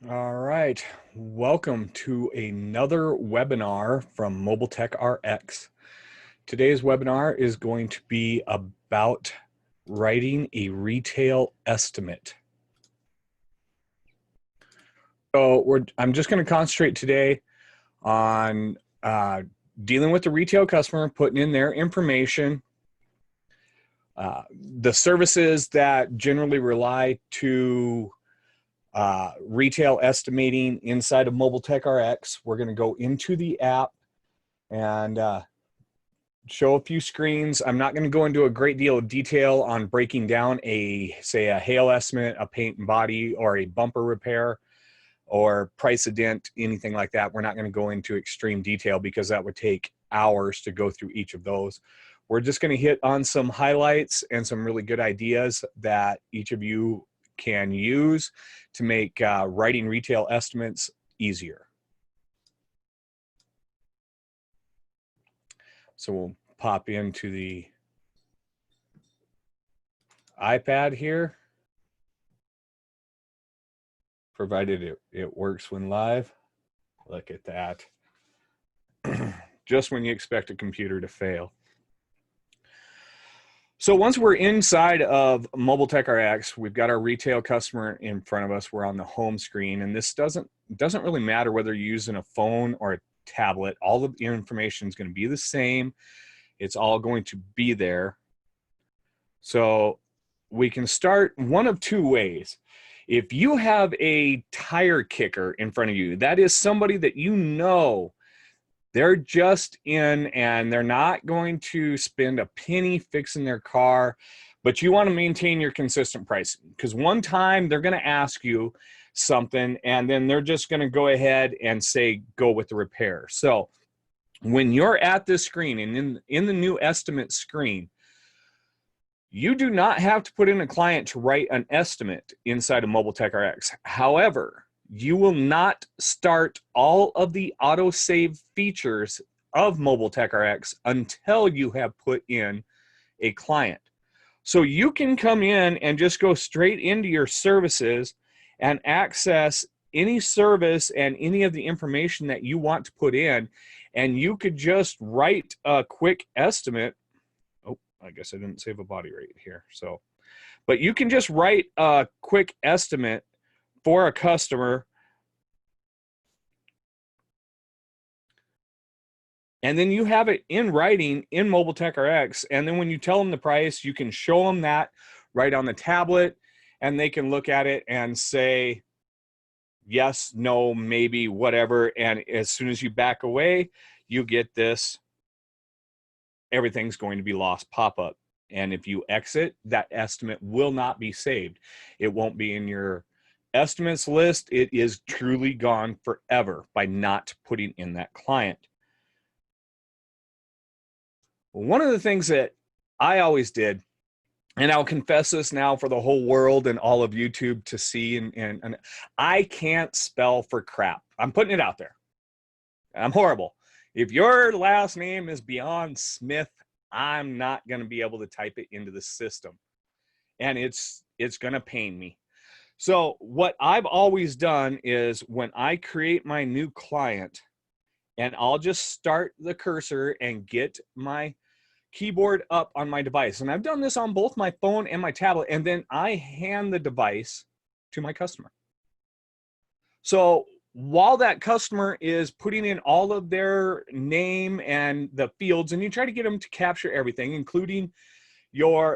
All right, welcome to another webinar from Mobile Tech RX. Today's webinar is going to be about writing a retail estimate. So I'm just going to concentrate today on dealing with the retail customer, putting in their information, the services that generally rely to retail estimating inside of Mobile Tech RX. We're going to go into the app and show a few screens. I'm not going to go into a great deal of detail on breaking down say a hail estimate, a paint and body, or a bumper repair, or price a dent, anything like that. We're not going to go into extreme detail because that would take hours to go through each of those. We're just going to hit on some highlights and some really good ideas that each of you can use to make writing retail estimates easier. So we'll pop into the iPad here, provided it works when live. Look at that. Just when you expect a computer to fail. So once we're inside of Mobile Tech RX, we've got our retail customer in front of us. We're on the home screen, and this doesn't really matter whether you're using a phone or a tablet. All of the information is going to be the same. It's all going to be there. So we can start one of two ways. If you have a tire kicker in front of you, that is somebody that you know they're just in and they're not going to spend a penny fixing their car, but you want to maintain your consistent pricing because one time they're going to ask you something and then they're just going to go ahead and say go with the repair. So when you're at this screen and in the new estimate screen, you do not have to put in a client to write an estimate inside of Mobile Tech RX. However, you will not start all of the autosave features of Mobile Tech RX until you have put in a client. So you can come in and just go straight into your services and access any service and any of the information that you want to put in, and you could just write a quick estimate. Oh, I guess I didn't save a body rate here. So, but you can just write a quick estimate for a customer, and then you have it in writing in Mobile Tech RX. And then when you tell them the price, you can show them that right on the tablet, and they can look at it and say yes, no, maybe, whatever. And as soon as you back away, you get this everything's going to be lost pop-up. And if you exit, that estimate will not be saved. It won't be in your estimates list. It is truly gone forever by not putting in that client. One of the things that I always did, and I'll confess this now for the whole world and all of YouTube to see, and I can't spell for crap. I'm putting it out there. I'm horrible. If your last name is beyond Smith, I'm not going to be able to type it into the system. And it's going to pain me. So what I've always done is when I create my new client, and I'll just start the cursor and get my keyboard up on my device. And I've done this on both my phone and my tablet. And then I hand the device to my customer. So while that customer is putting in all of their name and the fields, and you try to get them to capture everything, including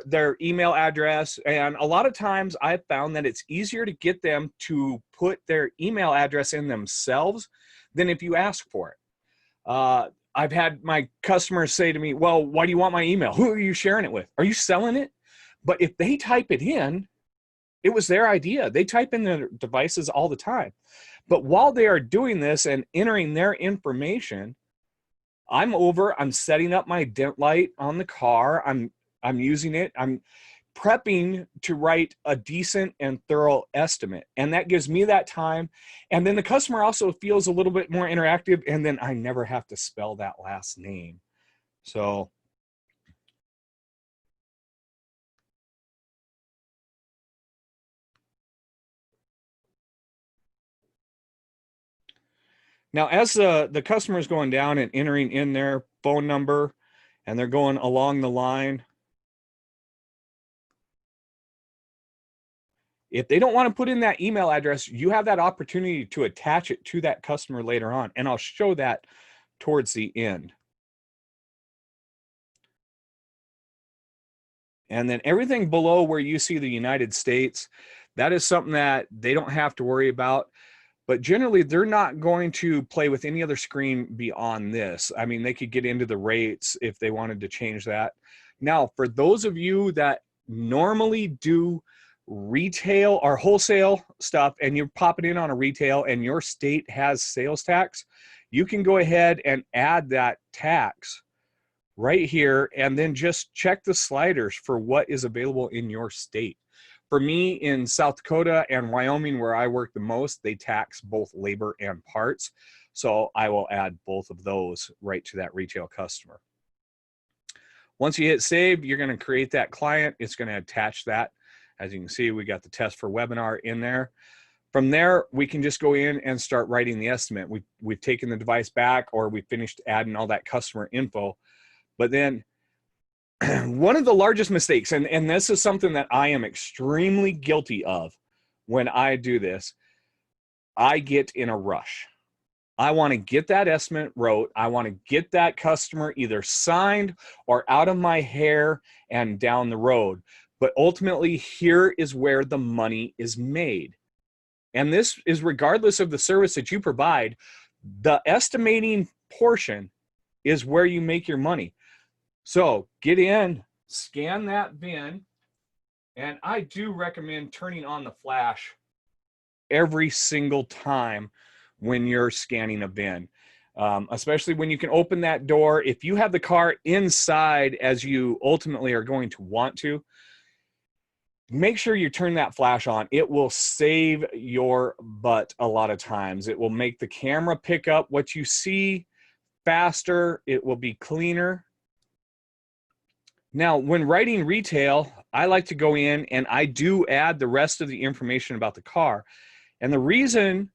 their email address. And a lot of times I've found that it's easier to get them to put their email address in themselves than if you ask for it. I've had my customers say to me, well, why do you want my email? Who are you sharing it with? Are you selling it? But if they type it in, it was their idea. They type in their devices all the time. But while they are doing this and entering their information, I'm setting up my dent light on the car. I'm using it. I'm prepping to write a decent and thorough estimate. And that gives me that time. And then the customer also feels a little bit more interactive. And then I never have to spell that last name. So Now, as the customer is going down and entering in their phone number and they're going along the line, if they don't want to put in that email address, you have that opportunity to attach it to that customer later on. And I'll show that towards the end. And then everything below where you see the United States, that is something that they don't have to worry about. But generally, they're not going to play with any other screen beyond this. I mean, they could get into the rates if they wanted to change that. Now, for those of you that normally do retail or wholesale stuff and you're popping in on a retail and your state has sales tax, you can go ahead and add that tax right here and then just check the sliders for what is available in your state. For me, in South Dakota and Wyoming, where I work the most, they tax both labor and parts. So I will add both of those right to that retail customer. Once you hit save, you're going to create that client. It's going to attach that. As you can see, we got the test for webinar in there. From there, we can just go in and start writing the estimate. We've taken the device back, or we finished adding all that customer info. But then one of the largest mistakes, and this is something that I am extremely guilty of when I do this, I get in a rush. I want to get that estimate wrote. I want to get that customer either signed or out of my hair and down the road. But ultimately, here is where the money is made. And this is regardless of the service that you provide. The estimating portion is where you make your money. So get in, scan that VIN, and I do recommend turning on the flash every single time when you're scanning a VIN, especially when you can open that door. If you have the car inside, as you ultimately are going to want to, make sure you turn that flash on. It will save your butt a lot of times. It will make the camera pick up what you see faster. It will be cleaner. Now, when writing retail, I like to go in and I do add the rest of the information about the car. And the reason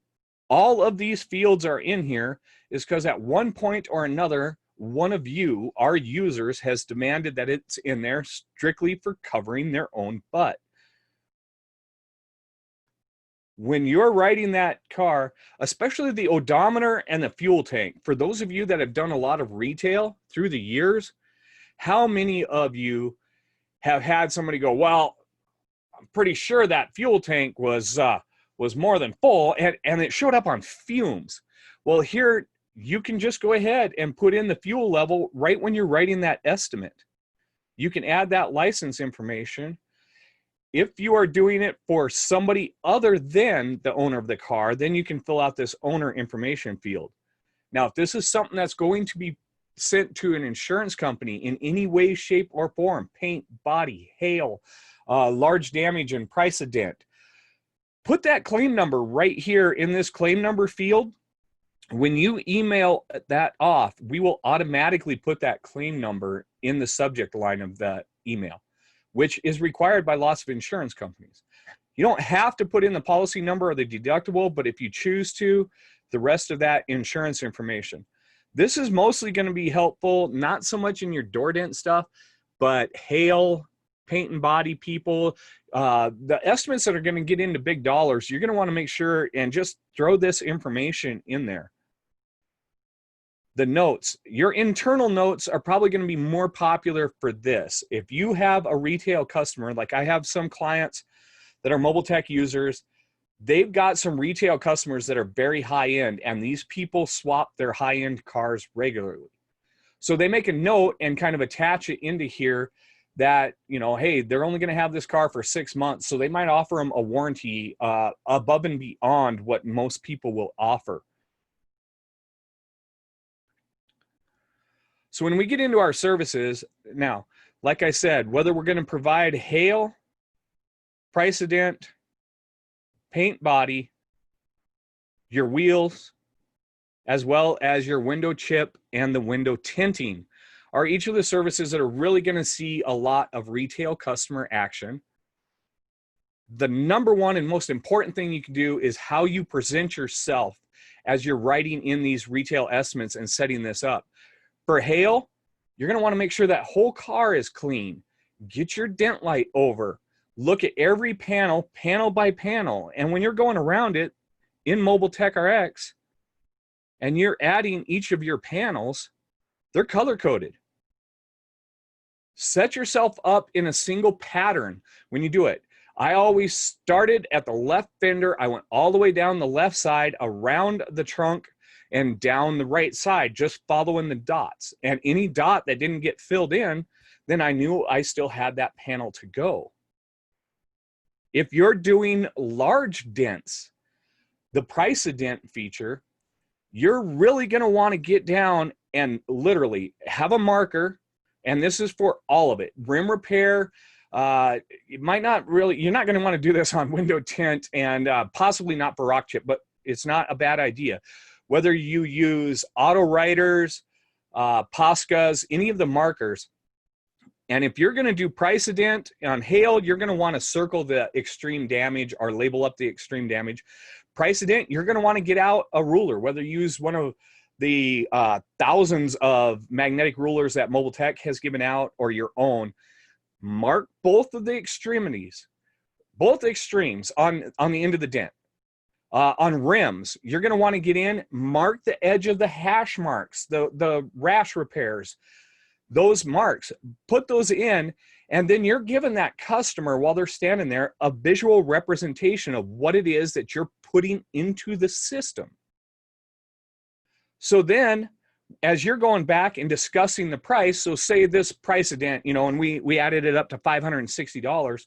all of these fields are in here is because at one point or another, one of you, our users, has demanded that it's in there strictly for covering their own butt. When you're writing that car, especially the odometer and the fuel tank, for those of you that have done a lot of retail through the years, how many of you have had somebody go, well, I'm pretty sure that fuel tank was more than full, and it showed up on fumes. Well, here you can just go ahead and put in the fuel level right when you're writing that estimate. You can add that license information. If you are doing it for somebody other than the owner of the car, then you can fill out this owner information field. Now, if this is something that's going to be sent to an insurance company in any way, shape, or form, paint, body, hail, large damage, and price of dent, put that claim number right here in this claim number field. When you email that off, we will automatically put that claim number in the subject line of that email, which is required by lots of insurance companies. You don't have to put in the policy number or the deductible, but if you choose to, the rest of that insurance information. This is mostly going to be helpful, not so much in your door dent stuff, but hail, paint and body people, the estimates that are going to get into big dollars, you're going to want to make sure and just throw this information in there. The notes, your internal notes are probably going to be more popular for this. If you have a retail customer, like I have some clients that are mobile tech users, they've got some retail customers that are very high end, and these people swap their high end cars regularly. So they make a note and kind of attach it into here that, you know, hey, they're only going to have this car for 6 months. So they might offer them a warranty above and beyond what most people will offer. So when we get into our services, now, like I said, whether we're going to provide hail, price of dent, paint body, your wheels, as well as your window chip and the window tinting are each of the services that are really going to see a lot of retail customer action. The number one and most important thing you can do is how you present yourself as you're writing in these retail estimates and setting this up. For hail, you're going to want to make sure that whole car is clean. Get your dent light over. Look at every panel, panel by panel. And when you're going around it in Mobile Tech RX and you're adding each of your panels, they're color coded. Set yourself up in a single pattern when you do it. I always started at the left fender. I went all the way down the left side, around the trunk, and down the right side, just following the dots. And any dot that didn't get filled in, then I knew I still had that panel to go. If you're doing large dents, the price of dent feature, you're really going to want to get down and literally have a marker. And this is for all of it. Rim repair, it might not really, you're not going to want to do this on window tint, and possibly not for rock chip, but it's not a bad idea. Whether you use auto writers, Poscas, any of the markers. And if you're going to do price of dent on hail, you're going to want to circle the extreme damage or label up the extreme damage. Price of dent, you're going to want to get out a ruler, whether you use one of the thousands of magnetic rulers that Mobile Tech has given out or your own. Mark both of the extremities, both extremes on the end of the dent. On rims, you're going to want to get in, mark the edge of the hash marks, the rash repairs, those marks, put those in, and then you're giving that customer, while they're standing there, a visual representation of what it is that you're putting into the system. So then, as you're going back and discussing the price, so say this price of dent, you know, and we added it up to $560.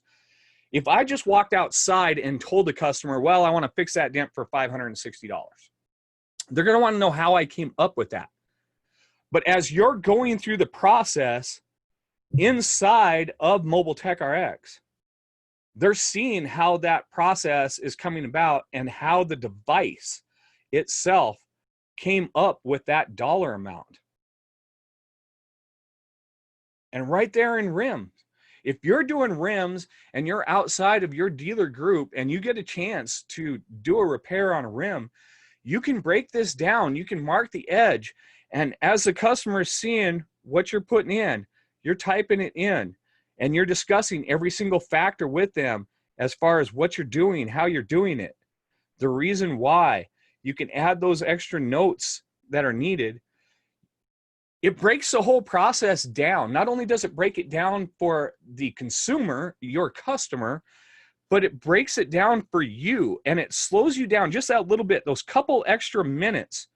If I just walked outside and told the customer, well, I want to fix that dent for $560, they're going to want to know how I came up with that. But as you're going through the process inside of Mobile Tech RX, they're seeing how that process is coming about and how the device itself came up with that dollar amount. And right there in rims, if you're doing rims and you're outside of your dealer group and you get a chance to do a repair on a rim, you can break this down. You can mark the edge. And as the customer is seeing what you're putting in, you're typing it in and you're discussing every single factor with them as far as what you're doing, how you're doing it, the reason why. You can add those extra notes that are needed. It breaks the whole process down. Not only does it break it down for the consumer, your customer, but it breaks it down for you, and it slows you down just that little bit, those couple extra minutes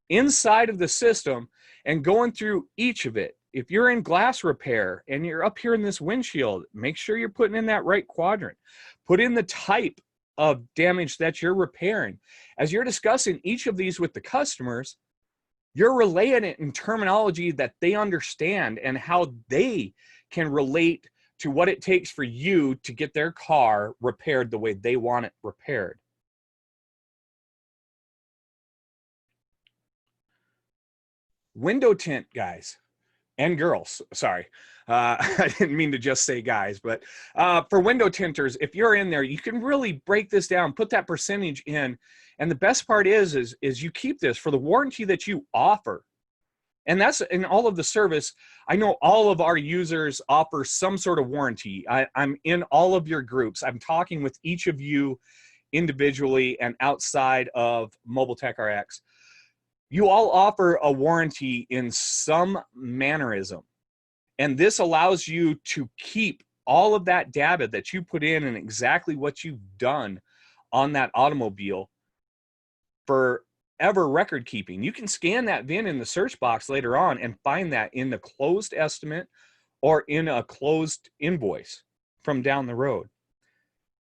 inside of the system and going through each of it. If you're in glass repair and you're up here in this windshield, make sure you're putting in that right quadrant. Put in the type of damage that you're repairing. As you're discussing each of these with the customers, you're relaying it in terminology that they understand and how they can relate to what it takes for you to get their car repaired the way they want it repaired. Window tint, guys and girls, sorry. I didn't mean to just say guys, but for window tinters, if you're in there, you can really break this down, put that percentage in. And the best part is you keep this for the warranty that you offer. And that's in all of the service. I know all of our users offer some sort of warranty. I'm in all of your groups. I'm talking with each of you individually and outside of Mobile Tech RX. You all offer a warranty in some mannerism. And this allows you to keep all of that data that you put in and exactly what you've done on that automobile forever record keeping. You can scan that VIN in the search box later on and find that in the closed estimate or in a closed invoice from down the road.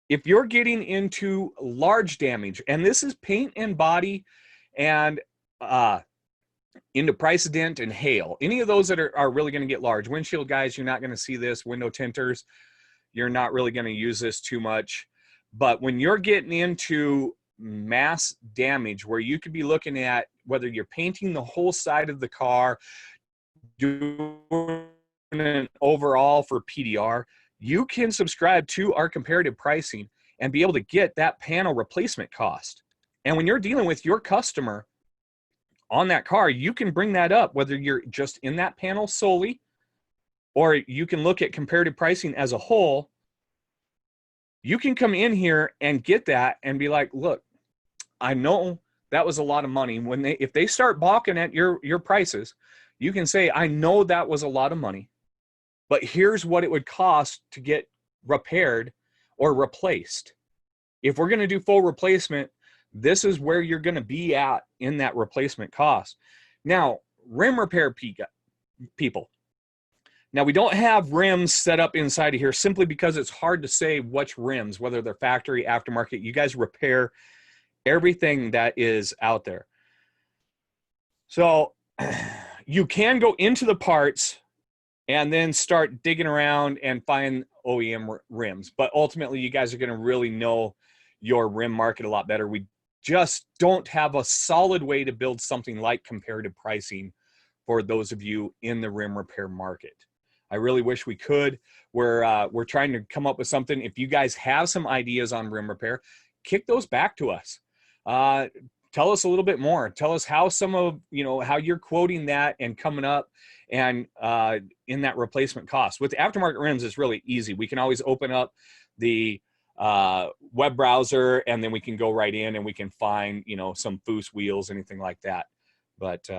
If you're getting into large damage, and this is paint and body and into price of dent and hail, any of those that are really going to get large. Windshield guys, you're not going to see this. Window tinters, you're not really going to use this too much. But when you're getting into mass damage, where you could be looking at whether you're painting the whole side of the car, doing an overall for PDR, you can subscribe to our comparative pricing and be able to get that panel replacement cost. And when you're dealing with your customer on that car, you can bring that up, whether you're just in that panel solely, or you can look at comparative pricing as a whole. You can come in here and get that and be like, look, I know that was a lot of money. If they start balking at your prices, you can say, I know that was a lot of money, but here's what it would cost to get repaired or replaced. If we're going to do full replacement, this is where you're going to be at in that replacement cost. Now, rim repair people. Now, we don't have rims set up inside of here simply because it's hard to say which rims, whether they're factory, aftermarket. You guys repair everything that is out there. So you can go into the parts and then start digging around and find OEM rims. But ultimately, you guys are going to really know your rim market a lot better. We just don't have a solid way to build something like comparative pricing for those of you in the rim repair market. I really wish we could. We're trying to come up with something. If you guys have some ideas on rim repair, kick those back to us. Tell us a little bit more. Tell us how how you're quoting that and coming up and in that replacement cost. With aftermarket rims, it's really easy. We can always open up the web browser, and then we can go right in and we can find, some Foose wheels, anything like that. But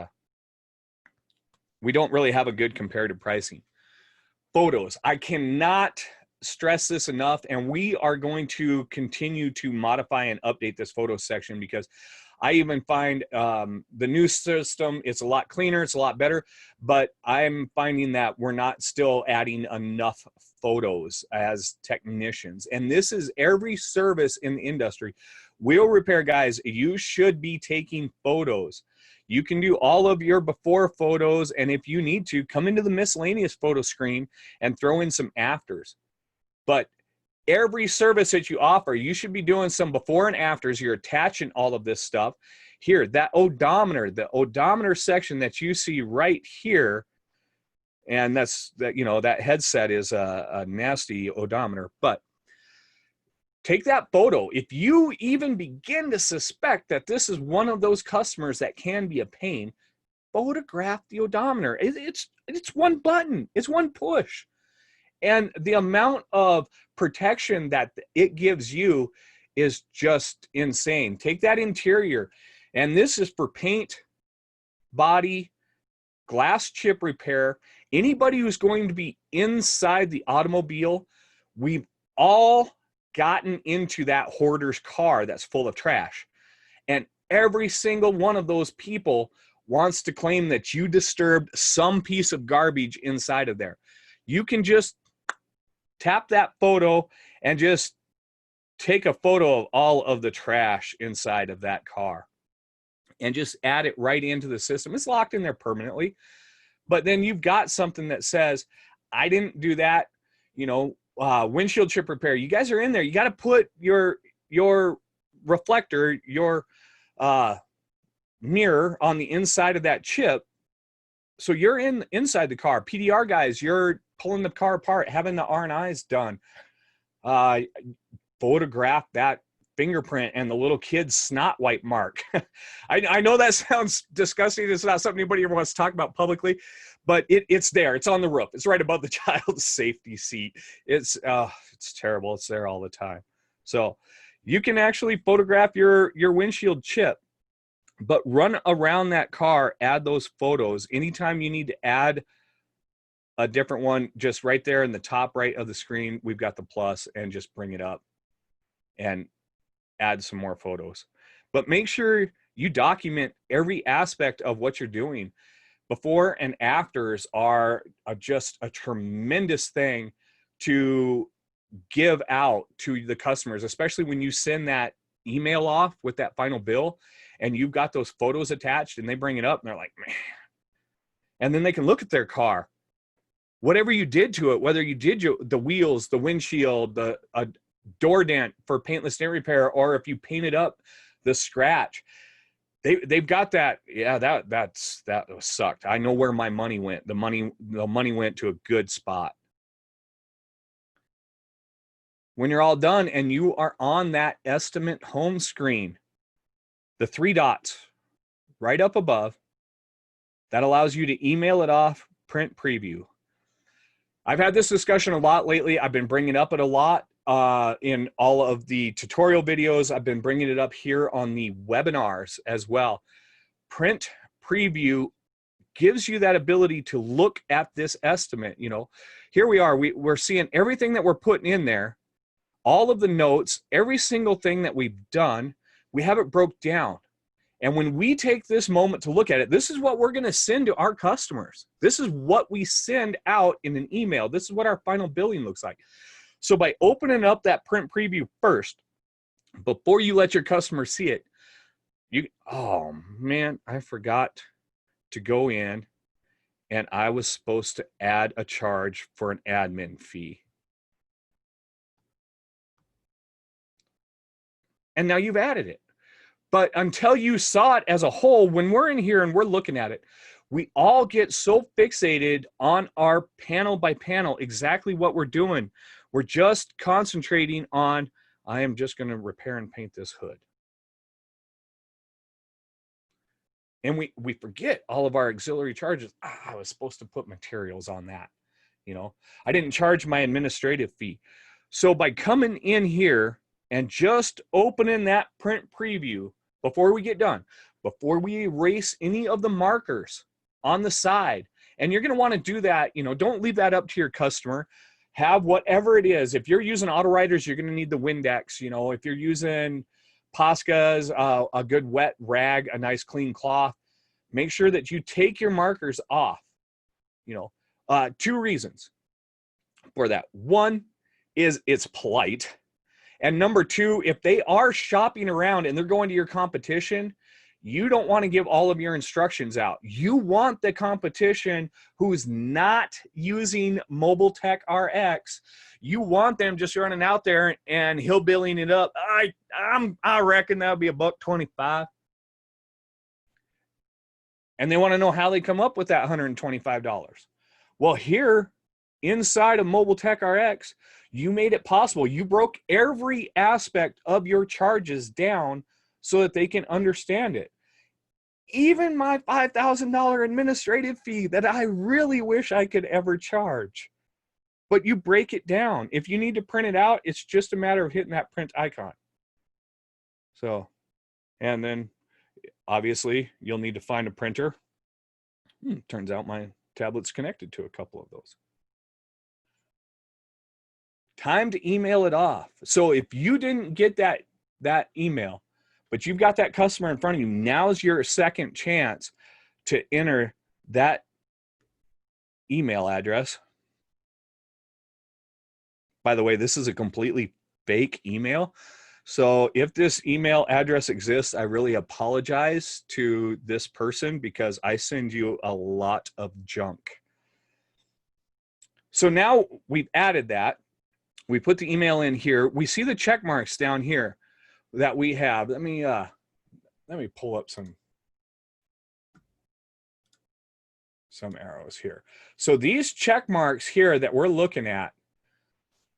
we don't really have a good comparative pricing. Photos. I cannot stress this enough, and we are going to continue to modify and update this photo section, because I even find the new system, it's a lot cleaner, it's a lot better, but I'm finding that we're not still adding enough photos as technicians. And this is every service in the industry. Wheel repair guys, you should be taking photos. You can do all of your before photos, and if you need to, come into the miscellaneous photo screen and throw in some afters. But every service that you offer, you should be doing some before and afters. You're attaching all of this stuff. Here, that odometer, the odometer section that you see right here, and that headset is a nasty odometer, but take that photo. If you even begin to suspect that this is one of those customers that can be a pain, photograph the odometer. It's one button. It's one push. And the amount of protection that it gives you is just insane. Take that interior. And this is for paint, body, glass chip repair. Anybody who's going to be inside the automobile, we've all gotten into that hoarder's car that's full of trash. And every single one of those people wants to claim that you disturbed some piece of garbage inside of there. You can just tap that photo and just take a photo of all of the trash inside of that car and just add it right into the system. It's locked in there permanently, but then you've got something that says, I didn't do that, windshield chip repair. You guys are in there. You got to put your reflector, your mirror on the inside of that chip. So you're inside the car. PDR guys, you're pulling the car apart, having the R&Is done. Photograph that fingerprint and the little kid's snot wipe mark. I know that sounds disgusting. It's not something anybody ever wants to talk about publicly, but it's there. It's on the roof. It's right above the child's safety seat. It's terrible. It's there all the time. So you can actually photograph your windshield chip, but run around that car, add those photos. Anytime you need to add a different one, just right there in the top right of the screen, we've got the plus, and just bring it up and add some more photos. But make sure you document every aspect of what you're doing. Before and afters are just a tremendous thing to give out to the customers, especially when you send that email off with that final bill and you've got those photos attached and they bring it up and they're like, man. And then they can look at their car. Whatever you did to it, whether you did the wheels, the windshield, the door dent for paintless dent repair, or if you painted up the scratch, they've got that. Yeah, that sucked. I know where my money went. The money went to a good spot. When you're all done and you are on that estimate home screen, the 3 dots right up above, that allows you to email it off, print preview. I've had this discussion a lot lately. I've been bringing up it a lot in all of the tutorial videos. I've been bringing it up here on the webinars as well. Print preview gives you that ability to look at this estimate. You know, here we are, we're seeing everything that we're putting in there, all of the notes, every single thing that we've done, we have it broke down. And when we take this moment to look at it, this is what we're going to send to our customers. This is what we send out in an email. This is what our final billing looks like. So by opening up that print preview first, before you let your customer see it, oh man, I forgot to go in, and I was supposed to add a charge for an admin fee. And now you've added it. But until you saw it as a whole, when we're in here and we're looking at it, we all get so fixated on our panel by panel, exactly what we're doing. We're just concentrating on, I am just going to repair and paint this hood. And we forget all of our auxiliary charges. I was supposed to put materials on that. You know, I didn't charge my administrative fee. So by coming in here and just opening that print preview before we get done, before we erase any of the markers on the side, and you're going to want to do that, you know, don't leave that up to your customer. Have whatever it is. If you're using Autowriters, you're going to need the Windex. You know, if you're using Posca's, a good wet rag, a nice clean cloth, make sure that you take your markers off. You know, 2 reasons for that. One is it's polite. And number 2, if they are shopping around and they're going to your competition, you don't want to give all of your instructions out. You want the competition who's not using Mobile Tech RX. You want them just running out there and hillbillying it up. I reckon that would be $125. And they want to know how they come up with that $125. Well, here inside of Mobile Tech RX, you made it possible. You broke every aspect of your charges down so that they can understand it. Even my $5,000 administrative fee that I really wish I could ever charge. But you break it down. If you need to print it out, it's just a matter of hitting that print icon. So, and then obviously you'll need to find a printer. Turns out my tablet's connected to a couple of those. Time to email it off. So if you didn't get that email, but you've got that customer in front of you, now's your second chance to enter that email address. By the way, this is a completely fake email. So if this email address exists, I really apologize to this person because I send you a lot of junk. So now we've added that. We put the email in here. We see the check marks down here that we have. Let me pull up some arrows here. So these check marks here that we're looking at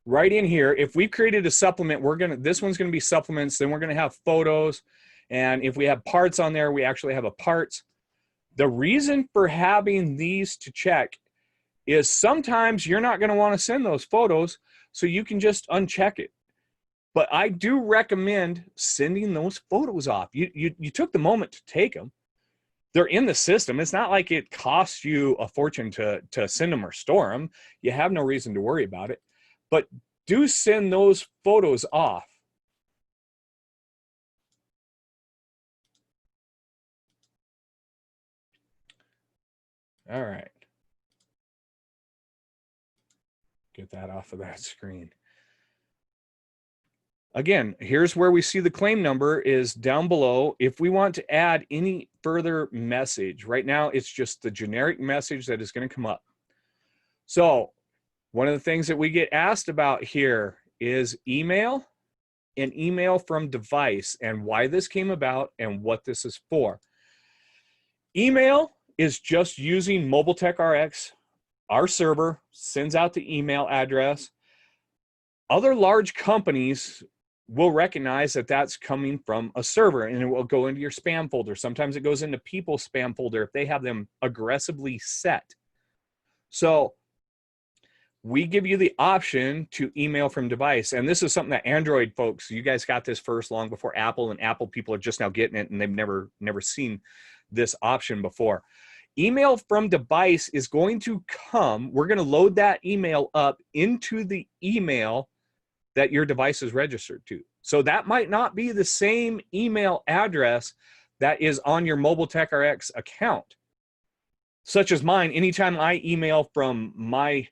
right in here, if we created a supplement, this one's gonna be supplements, then we're gonna have photos. And if we have parts on there, we actually have a parts. The reason for having these to check is sometimes you're not gonna wanna send those photos, so you can just uncheck it. But I do recommend sending those photos off. You took the moment to take them. They're in the system. It's not like it costs you a fortune to send them or store them. You have no reason to worry about it. But do send those photos off. All right. Get that off of that screen. Again, here's where we see the claim number is down below. If we want to add any further message, right now it's just the generic message that is going to come up. So one of the things that we get asked about here is email and email from device and why this came about and what this is for. Email is just using Mobile Tech RX. Our server sends out the email address. Other large companies will recognize that that's coming from a server, and it will go into your spam folder. Sometimes it goes into people's spam folder if they have them aggressively set. So we give you the option to email from device. And this is something that Android folks, you guys got this first long before Apple, and Apple people are just now getting it, and they've never seen this option before. Email from device is going to come, we're going to load that email up into the email that your device is registered to. So that might not be the same email address that is on your Mobile Tech RX account. Such as mine, anytime I email from my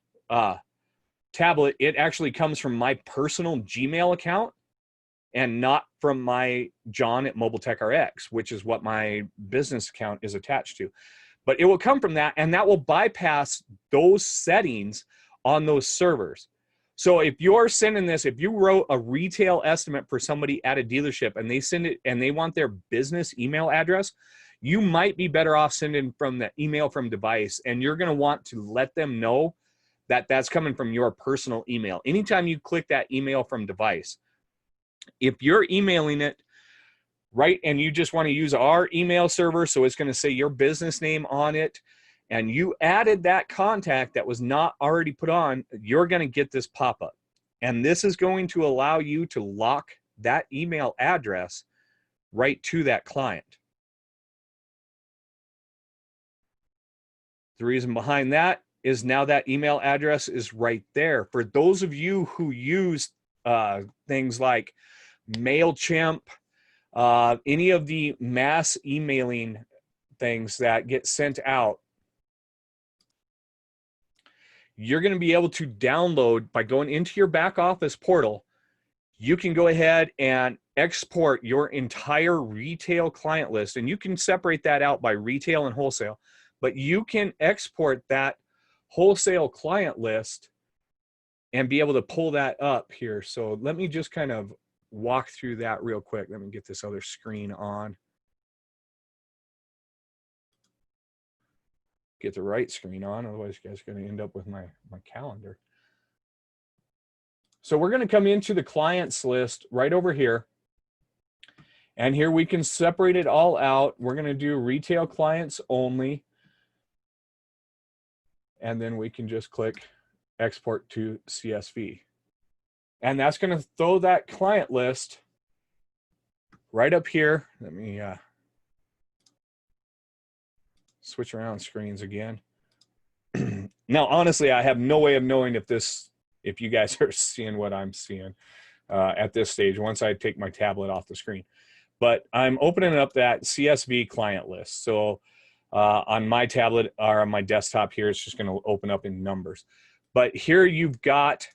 tablet, it actually comes from my personal Gmail account and not from my John at Mobile Tech RX, which is what my business account is attached to. But it will come from that, and that will bypass those settings on those servers. So if you're sending this, if you wrote a retail estimate for somebody at a dealership and they send it and they want their business email address, you might be better off sending from the email from device, and you're going to want to let them know that that's coming from your personal email. Anytime you click that email from device, if you're emailing it, right, and you just want to use our email server, so it's going to say your business name on it, and you added that contact that was not already put on, you're going to get this pop-up. And this is going to allow you to lock that email address right to that client. The reason behind that is now that email address is right there. For those of you who use things like MailChimp, any of the mass emailing things that get sent out, you're going to be able to download by going into your back office portal. You can go ahead and export your entire retail client list, and you can separate that out by retail and wholesale, but you can export that wholesale client list and be able to pull that up here. So let me just kind of walk through that real quick. Let me get this other screen on. Get the right screen on, otherwise you guys are going to end up with my calendar. So we're going to come into the clients list right over here. And here we can separate it all out. We're going to do retail clients only. And then we can just click export to CSV. And that's going to throw that client list right up here. Let me switch around screens again. Now, honestly, I have no way of knowing if you guys are seeing what I'm seeing at this stage once I take my tablet off the screen. But I'm opening up that CSV client list. So on my tablet or on my desktop here, it's just going to open up in numbers. But here you've got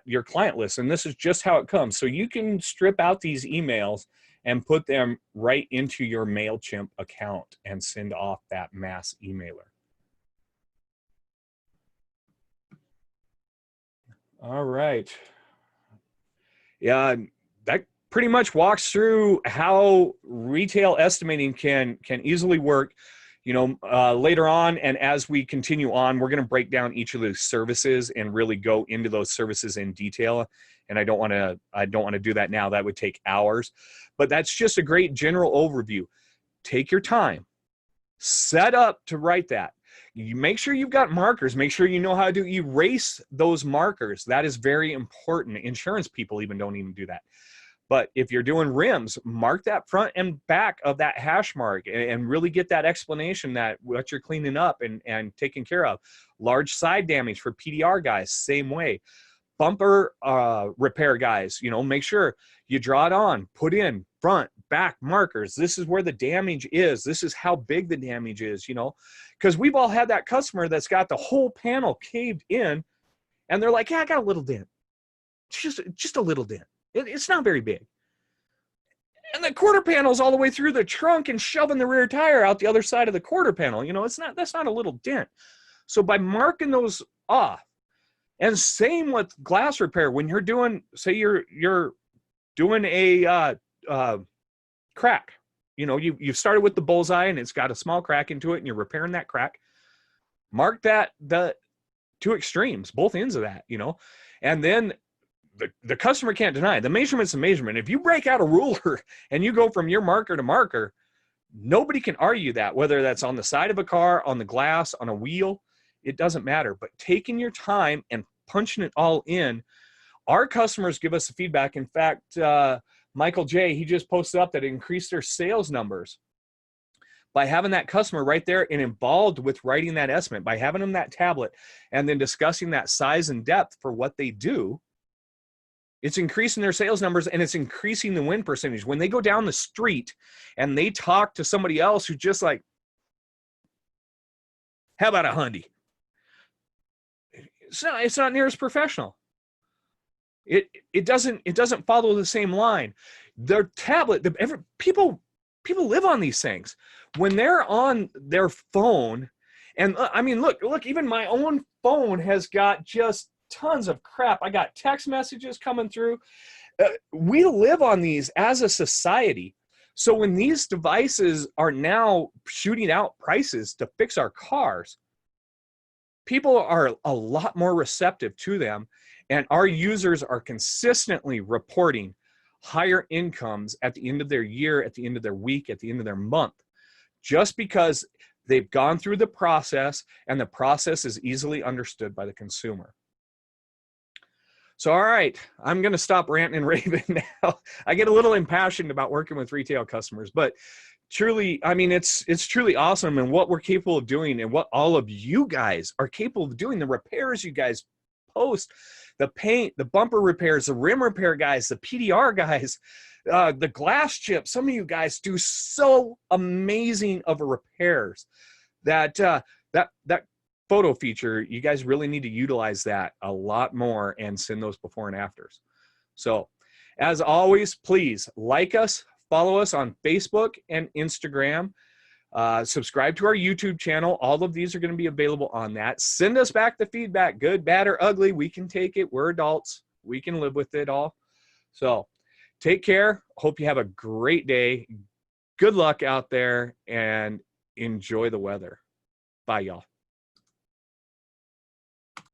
your client list, and this is just how it comes. So you can strip out these emails and put them right into your MailChimp account and send off that mass emailer. All right. Yeah, that pretty much walks through how retail estimating can easily work. You know, later on, and as we continue on, we're going to break down each of those services and really go into those services in detail. And I don't want to do that now. That would take hours. But that's just a great general overview. Take your time. Set up to write that. You make sure you've got markers. Make sure you know how to erase those markers. That is very important. Insurance people even don't even do that. But if you're doing rims, mark that front and back of that hash mark and really get that explanation that what you're cleaning up and taking care of. Large side damage for PDR guys, same way. Bumper repair guys, you know, make sure you draw it on, put in front, back markers. This is where the damage is. This is how big the damage is, you know, because we've all had that customer that's got the whole panel caved in and they're like, yeah, I got a little dent. Just a little dent. It's not very big. And the quarter panel's all the way through the trunk and shoving the rear tire out the other side of the quarter panel. You know, that's not a little dent. So by marking those off, and same with glass repair, when you're doing, say you're doing a crack, you know, you've started with the bullseye and it's got a small crack into it and you're repairing that crack, mark that, the two extremes, both ends of that, you know, and then the customer can't deny it. The measurement's a measurement. If you break out a ruler and you go from your marker to marker, nobody can argue that, whether that's on the side of a car, on the glass, on a wheel, it doesn't matter. But taking your time and punching it all in, our customers give us the feedback. In fact, Michael J, he just posted up that it increased their sales numbers by having that customer right there and involved with writing that estimate, by having them that tablet and then discussing that size and depth for what they do. It's increasing their sales numbers, and it's increasing the win percentage. When they go down the street and they talk to somebody else who's just like, how about a Hyundai? It's not near as professional. It doesn't follow the same line. Their tablet, people live on these things. When they're on their phone, and I mean, look, even my own phone has got just tons of crap. I got text messages coming through. We live on these as a society. So when these devices are now shooting out prices to fix our cars, people are a lot more receptive to them. And our users are consistently reporting higher incomes at the end of their year, at the end of their week, at the end of their month, just because they've gone through the process, and the process is easily understood by the consumer. So, all right, I'm going to stop ranting and raving now. I get a little impassioned about working with retail customers, but truly, I mean, it's truly awesome, and what we're capable of doing, and what all of you guys are capable of doing, the repairs you guys post, the paint, the bumper repairs, the rim repair guys, the PDR guys, the glass chip. Some of you guys do so amazing of repairs that that photo feature, you guys really need to utilize that a lot more and send those before and afters. So as always, please like us, follow us on Facebook and Instagram. Subscribe to our YouTube channel. All of these are going to be available on that. Send us back the feedback, good, bad, or ugly. We can take it. We're adults. We can live with it all. So take care. Hope you have a great day. Good luck out there, and enjoy the weather. Bye, y'all.